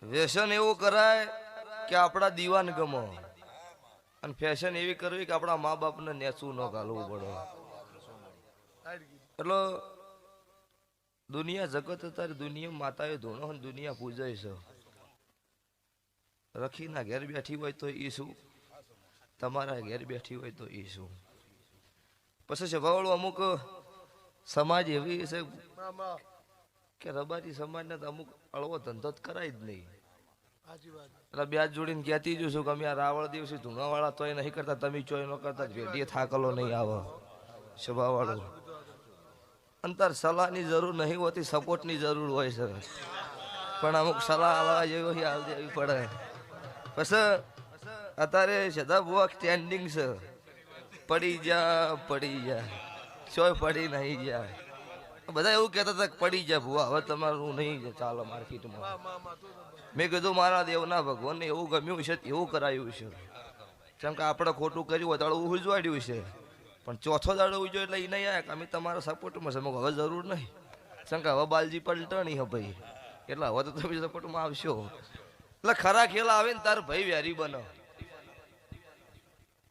વ્યસન એવું કરાય કે આપણા દીવાન ગમો, અને ફેશન એવી કરવી કે આપણા મા બાપને નેચું ન ઘાલવું પડે. એટલે દુનિયા જગત અત્યારે દુનિયા માતાએ ધોણો દુનિયા પૂજાય છે. રખીના ઘેર બેઠી હોય તો એ શું, તમારા ઘેર બેઠી હોય તો એ શું. પછી સ્વભાવવાળું અમુક સમાજ એવી છે કે રબારી સમાજને તો અમુક અળવો ધંધો કરાય જ નહીં. એટલે બ્યાજ જોડીને કહેતી જ છું કે અમે આ રાવળ દિવસે ધૂણાવાળા તોય નહીં કરતા, તમે ચોય ન કરતા, ભેડીએ થાકલો નહીં આવે. સ્વભાવવાળું અંતર સલાહની જરૂર નહીં હોતી, સપોર્ટની જરૂર હોય છે. પણ અમુક સલાહ આલવા જેવી હાલ દેવી પડે. પછી અત્યારે સદા બુઆ સ્ટેન્ડિંગ છે, પડી જા ચોય પડી નહીં જાય. બધા એવું કહેતા હતા કે પડી જાય ભુવા, હવે તમારું નહીં ચાલો માર્કેટમાં. મેં કીધું મારા દેવના ભગવાનને એવું ગમ્યું છે, એવું કરાયું છે. કેમ કે આપણે ખોટું કર્યું હોય દાડો ઉજવાડ્યું છે, પણ ચોથો દાડો ઉજ્યો એટલે એ નહીં આવ્યા કે અમે તમારા સપોર્ટમાં છે. હવે જરૂર નહીં, કેમ કે હવે બાલજી પલટણી હે ભાઈ, એટલે હવે તો તમે સપોર્ટમાં આવશો. એટલે ખરા ખેલા આવે ને તાર ભાઈ વેરી બને,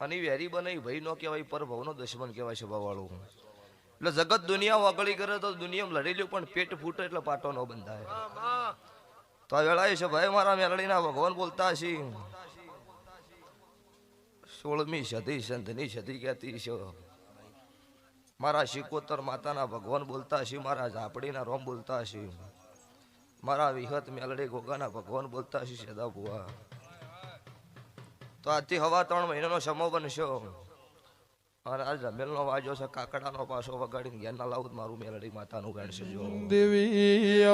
અને વેરી બને ભાઈ નો કહેવાય, પર ભાવનો દુશ્મન કહેવાય સ્વભાવવાળું. એટલે જગત દુનિયા વગડી કરે તો દુનિયામાં લડી લ્યું, પણ પેટ ફૂટે એટલે પાટો ન બંધાય. તો આ વેળાએ છે ભાઈ મારા મેલડીના ભગવાન બોલતા હશે, 16મી સદી સંતની સદી કહેતી છે. મારા શિકોતર માતાના ભગવાન બોલતા હશે, મારા ઝાપડીના રોમ બોલતા હશે, મારા વિહત મેલડી ગોગાના ભગવાન બોલતા હશે સદા ભુવા. તો આજથી હવા 3 મહિનાનો સમો બનશો, અને આજ રમેલનો વાજો છે, કાકડાનો પાછો વગાડીને જ્ઞાન ના લાવું મારું મેલડી માતાનું ગણશે. જો દેવી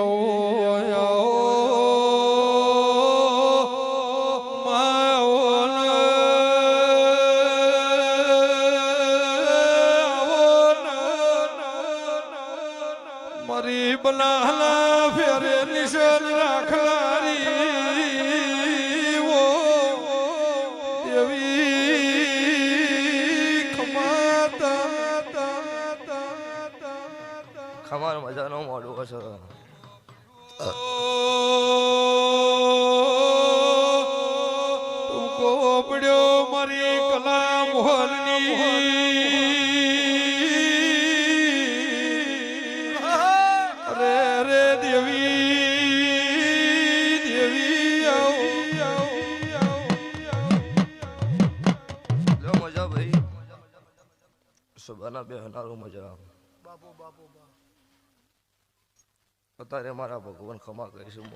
મારી બનાલા ફેરે નિશાન રાખલારી ઓ દેવી ખમાર મજાનો મોડું હશે. પડ્યો મારી કલા મોહનની, રે રે દેવી દેવી જો મજા ભાઈ, સુબાના બે હનારું મજા. અત્યારે મારા ભગવાન ખમા કરીશું.